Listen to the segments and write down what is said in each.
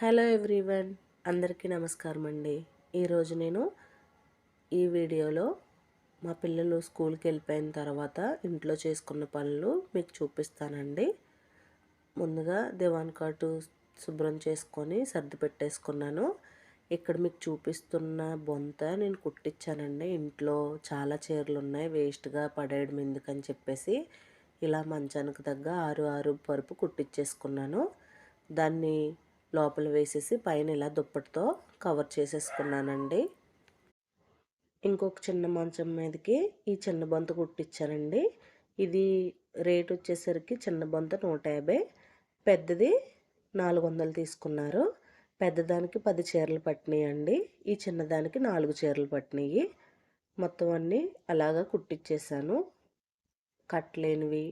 Hello everyone, అందరికీ నమస్కారం అండి. ఈరోజు నేను ఈ వీడియోలో మా పిల్లలు స్కూల్కి వెళ్ళిపోయిన తర్వాత ఇంట్లో చేసుకున్న పనులు మీకు చూపిస్తానండి. ముందుగా దివాన్ కాటు శుభ్రం చేసుకొని సర్ది పెట్టేసుకున్నాను. ఇక్కడ మీకు చూపిస్తున్న బొంత నేను కుట్టించానండి. ఇంట్లో చాలా చీరలు ఉన్నాయి, వేస్ట్గా పడేయడం ఎందుకని చెప్పేసి ఇలా మంచానికి తగ్గ 6 పరుపు కుట్టించేసుకున్నాను. దాన్ని లోపల వేసేసి పైన ఇలా దుప్పటితో కవర్ చేసేసుకున్నానండి. ఇంకొక చిన్న మంచం మీదకి ఈ చిన్న బొంత కుట్టించానండి. ఇది రేట్ వచ్చేసరికి చిన్న బొంత 150, పెద్దది 400 తీసుకున్నారు. పెద్దదానికి 10 చీరలు పట్టినాయండి, ఈ చిన్నదానికి 4 చీరలు పట్టినాయి. మొత్తం అన్నీ అలాగా కుట్టించేసాను. కట్టలేనివి,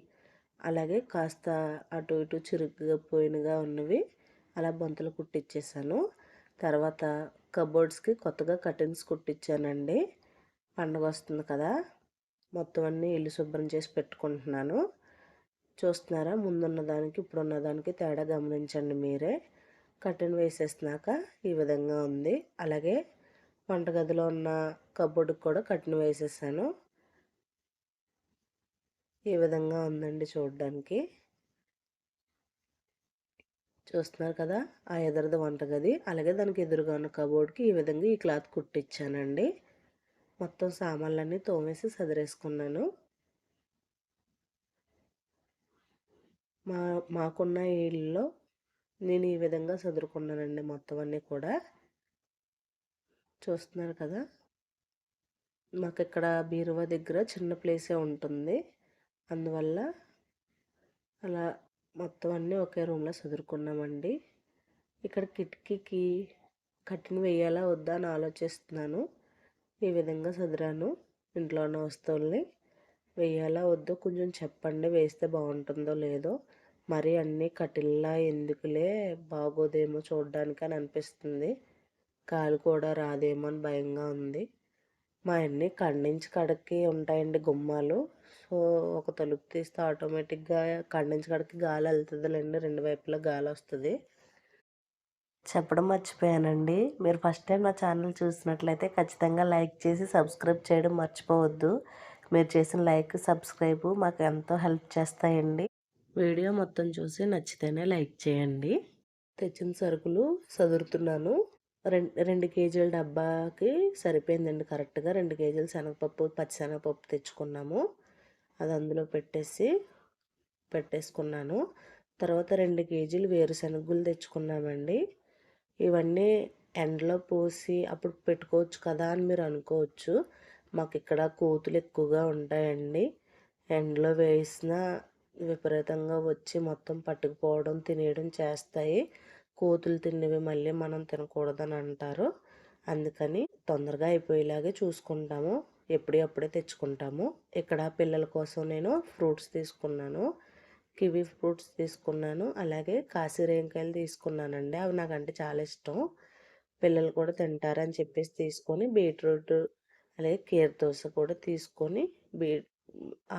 అలాగే కాస్త అటు ఇటు చిరుగ్గా పోయినగా ఉన్నవి అలా బొంతలు కుట్టించేసాను. తర్వాత కబోర్డ్స్కి కొత్తగా కర్టెన్స్ కుట్టించానండి. పండగ వస్తుంది కదా, మొత్తం అన్నీ ఇల్లు శుభ్రం చేసి పెట్టుకుంటున్నాను. చూస్తున్నారా, ముందున్న దానికి ఇప్పుడున్న దానికి తేడా గమనించండి మీరే. కర్టెన్ వేసేసినాక ఈ విధంగా ఉంది. అలాగే వంటగదిలో ఉన్న కబోర్డ్కి కూడా కర్టెన్ వేసేసాను. ఈ విధంగా ఉందండి చూడడానికి. చూస్తున్నారు కదా, ఆ ఎదురుది వంటగది, అలాగే దానికి ఎదురుగా ఉన్న కబోర్డ్కి ఈ విధంగా ఈ క్లాత్ కుట్టించానండి. మొత్తం సామాన్లన్నీ తోమేసి సదిరేసుకున్నాను. మాకున్న ఇల్లులో నేను ఈ విధంగా సదురుకున్నానండి మొత్తం అన్నీ కూడా. చూస్తున్నారు కదా, మాకు ఇక్కడ బీరువా దగ్గర చిన్న ప్లేసే ఉంటుంది, అందువల్ల అలా మొత్తం అన్నీ ఒకే రూమ్లో సదురుకున్నామండి. ఇక్కడ కిటికీకి కర్టెన్ వేయాలా వద్దా అని ఆలోచిస్తున్నాను. ఈ విధంగా సదిరాను. ఇంట్లో ఉన్న వస్తువుల్ని వేయాలా వద్దో కొంచెం చెప్పండి, వేస్తే బాగుంటుందో లేదో. మరి అన్నీ కటిల్లా ఎందుకులే, బాగోదేమో చూడడానికి అని అనిపిస్తుంది. గాలి కూడా రాదేమో అని భయంగా ఉంది. మా అన్నీ కడి నుంచి కడకి ఉంటాయండి గుమ్మాలు. సో ఒక తలుపు తీస్తే ఆటోమేటిక్గా కడి నుంచి కడకి గాలి వెళ్తుందిలేండి, రెండు వైపులా గాలి వస్తుంది. చెప్పడం మర్చిపోయానండి, మీరు ఫస్ట్ టైం నా ఛానల్ చూసినట్లయితే ఖచ్చితంగా లైక్ చేసి సబ్స్క్రైబ్ చేయడం మర్చిపోవద్దు. మీరు చేసిన లైక్, సబ్స్క్రైబ్ మాకు ఎంతో హెల్ప్ చేస్తాయండి. వీడియో మొత్తం చూసి నచ్చితేనే లైక్ చేయండి. తెచ్చిన సరుకులు సదురుతున్నాను. 2 కేజీల డబ్బాకి సరిపోయిందండి కరెక్ట్గా. 2 కేజీలు శనగపప్పు, పచ్చిశనగపప్పు తెచ్చుకున్నాము. అది అందులో పెట్టేసుకున్నాను. తర్వాత 2 కేజీలు వేరుశనగలు తెచ్చుకున్నామండి. ఇవన్నీ ఎండలో పోసి అప్పుడు పెట్టుకోవచ్చు కదా అని మీరు అనుకోవచ్చు. మాకు ఇక్కడ కోతులు ఎక్కువగా ఉంటాయండి. ఎండలో వేసిన విపరీతంగా వచ్చి మొత్తం పట్టుకుపోవడం, తినేయడం చేస్తాయి. కోతులు తిన్నవి మళ్ళీ మనం తినకూడదని అంటారు. అందుకని తొందరగా అయిపోయేలాగే చూసుకుంటాము. ఎప్పుడప్పుడే తెచ్చుకుంటాము. ఇక్కడ పిల్లల కోసం నేను ఫ్రూట్స్ తీసుకున్నాను. కివీ ఫ్రూట్స్ తీసుకున్నాను, అలాగే కాశీరేంకాయలు తీసుకున్నానండి. అవి నాకంటే చాలా ఇష్టం, పిల్లలు కూడా తింటారని చెప్పేసి తీసుకొని, బీట్రూట్ అలాగే కీర దోస కూడా తీసుకొని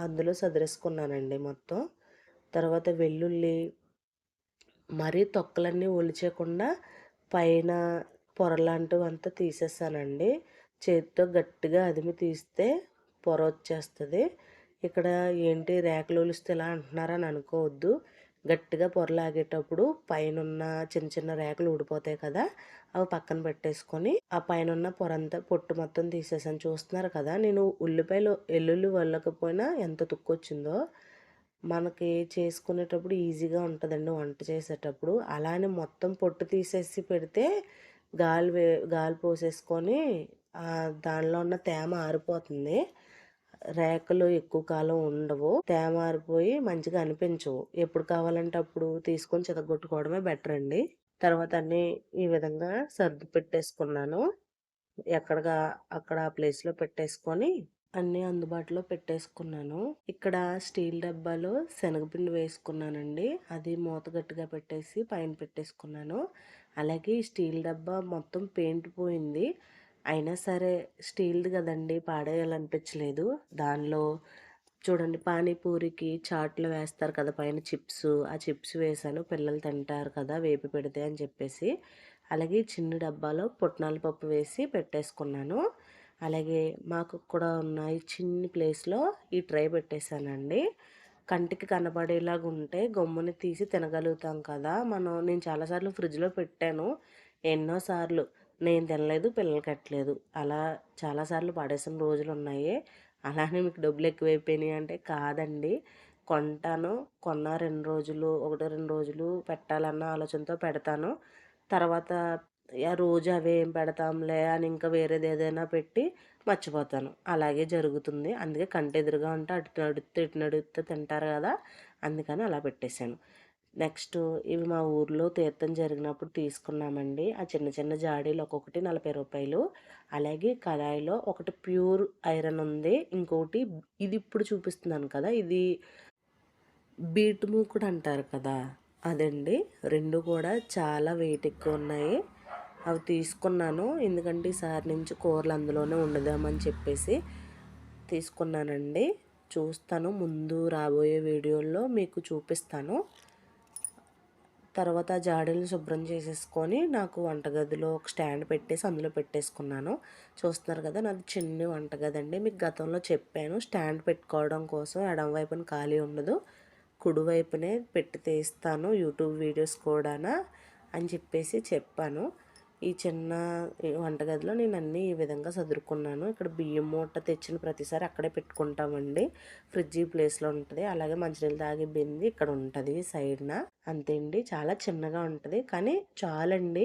అందులో సదిరేసుకున్నానండి మొత్తం. తర్వాత వెల్లుల్లి మరీ తొక్కలన్నీ ఒలిచేయకుండా పైన పొరలాంటివంతా తీసేసానండి. చేతితో గట్టిగా అదిమి తీస్తే పొర వచ్చేస్తుంది. ఇక్కడ ఏంటి రేకులు ఒలిస్తే ఇలా అంటున్నారని అనుకోవద్దు. గట్టిగా పొరలాగేటప్పుడు పైన చిన్న చిన్న రేకులు ఊడిపోతాయి కదా, అవి పక్కన పెట్టేసుకొని ఆ పైన ఉన్న పొర అంతా పొట్టు మొత్తం తీసేసాను. చూస్తున్నారు కదా, నేను ఎల్లుల్లి వల్లకపోయినా ఎంత తుక్కొచ్చిందో. మనకి చేసుకునేటప్పుడు ఈజీగా ఉంటుందండి వంట చేసేటప్పుడు. అలానే మొత్తం పొట్టు తీసేసి పెడితే గాలి పోసేసుకొని దానిలో ఉన్న తేమ ఆరిపోతుంది. రేకలు ఎక్కువ కాలం ఉండవు, తేమ ఆరిపోయి మంచిగా అనిపించవు. ఎప్పుడు కావాలంటే అప్పుడు తీసుకొని చితగొట్టుకోవడమే బెటర్ అండి. తర్వాత అన్నీ ఈ విధంగా సర్ది పెట్టేసుకున్నాను. అక్కడ ఆ ప్లేస్లో పెట్టేసుకొని అన్నీ అందుబాటులో పెట్టేసుకున్నాను. ఇక్కడ స్టీల్ డబ్బాలో శనగపిండి వేసుకున్నానండి. అది మూత గట్టిగా పెట్టేసి పైన పెట్టేసుకున్నాను. అలాగే ఈ స్టీల్ డబ్బా మొత్తం పెయింట్ పోయింది. అయినా సరే స్టీల్ది కదండి, పాడేయాలనిపించలేదు. దానిలో చూడండి పానీపూరికి చాట్‌లో వేస్తారు కదా! పైన చిప్సు. ఆ చిప్స్ వేశాను. పిల్లలు తింటారు కదా! వేపి పెడితే అని చెప్పేసి. అలాగే చిన్ని డబ్బాలో పుట్నాల పప్పు వేసి పెట్టేసుకున్నాను. అలాగే మాకు కూడా ఉన్న ఈ చిన్ని ప్లేస్‌లో ఈ ట్రే పెట్టేసానండి. కంటికి కనపడేలాగా ఉంటే గమ్మున తీసి తినగలుగుతాం కదా! నేను చాలా సార్లు ఫ్రిడ్జ్‌లో పెట్టాను. ఎన్నో సార్లు నేను తినలేదు, పిల్లలకెట్టలేదు. అలా చాలా సార్లు పడేసిన రోజులున్నాయి. అలానే మీకు డబ్బులు ఎక్కువైపోయినాయి అంటే కాదండి. కొంటాను. కొన్న 2 రోజులు, 1, 2 రోజులు పెట్టాలన్న ఆలోచనతో పెడతాను. తర్వాత రోజు అవే ఏం పెడతాంలే అని ఇంకా వేరేదేదైనా పెట్టి మర్చిపోతాను. అలాగే జరుగుతుంది. అందుకే కంటెదురుగా ఉంటే అటు నడుత్తే, ఇటు నడుత్తే తింటారు గదా! అందుకని అలా పెట్టేశాను. నెక్స్టు ఇవి మా ఊర్లో తీర్థం జరిగినప్పుడు తీసుకున్నామండి. ఆ చిన్న చిన్న జాడీలు ఒక్కొక్కటి రూ. 40. అలాగే కళాయిలో ఒకటి ప్యూర్ ఐరన్ ఉంది. ఇంకోటి ఇది ఇప్పుడు చూపిస్తున్నాను కదా! ఇది బీట్ మూకుడు అంటారు కదా! అదండి. 2 కూడా చాలా వెయిట్ ఎక్కువున్నాయి. అవి తీసుకున్నాను. ఎందుకంటే ఈసారి నుంచి కూరలు అందులోనే వండుదామని చెప్పేసి తీసుకున్నానండి. చూస్తాను ముందు రాబోయే వీడియోల్లో మీకు చూపిస్తాను. తర్వాత జాడీలను శుభ్రం చేసేసుకొని నాకు వంటగదిలో ఒక స్టాండ్ పెట్టేసి అందులో పెట్టేసుకున్నాను. చూస్తున్నారు కదా! నాది చిన్ని వంటగది అండి. మీకు గతంలో చెప్పాను స్టాండ్ పెట్టుకోవడం కోసం ఎడమ వైపున ఖాళీ ఉండదు. కుడివైపునే పెట్టి తీస్తాను యూట్యూబ్ వీడియోస్ కూడానా అని చెప్పేసి చెప్పాను. ఈ చిన్న వంటగదిలో నేను అన్నీ ఈ విధంగా సదురుకున్నాను. ఇక్కడ బియ్యం మూట తెచ్చిన ప్రతిసారి అక్కడే పెట్టుకుంటామండి. ఫ్రిడ్జ్ ఈ ప్లేస్‌లో ఉంటది. అలాగే మంచినీళ్ళు తాగే బింది ఇక్కడ ఉంటది సైడ్‌న. అంతే అండి. చాలా చిన్నగా ఉంటది. కానీ చాలండి.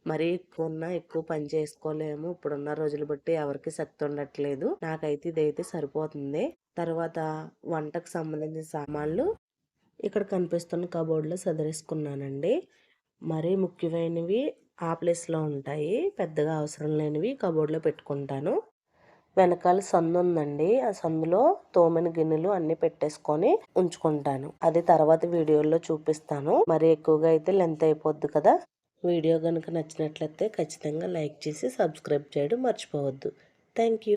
మరీ ఎక్కువున్నా ఎక్కువ పని చేసుకోలేము. ఇప్పుడున్న రోజులు బట్టి ఎవరికీ శక్తి ఉండట్లేదు. నాకైతే ఇదైతే సరిపోతుంది. తర్వాత వంటకు సంబంధించిన సామాన్లు ఇక్కడ కనిపిస్తున్న కబోర్డ్‌లో సదిరేసుకున్నానండి. మరీ ముఖ్యమైనవి ఆ ప్లేస్‌లో ఉంటాయి. పెద్దగా అవసరం లేనివి కబోర్డ్‌లో పెట్టుకుంటాను. వెనకాల సందుందండి. ఆ సందులో తోమిన గిన్నెలు అన్నీ పెట్టేసుకొని ఉంచుకుంటాను. అది తర్వాత వీడియోలో చూపిస్తాను. మరీ ఎక్కువగా అయితే లెంత్ అయిపోద్ది కదా! వీడియో గనుక నచ్చినట్లయితే ఖచ్చితంగా లైక్ చేసి సబ్స్క్రైబ్ చేయడం మర్చిపోవద్దు. Thank you.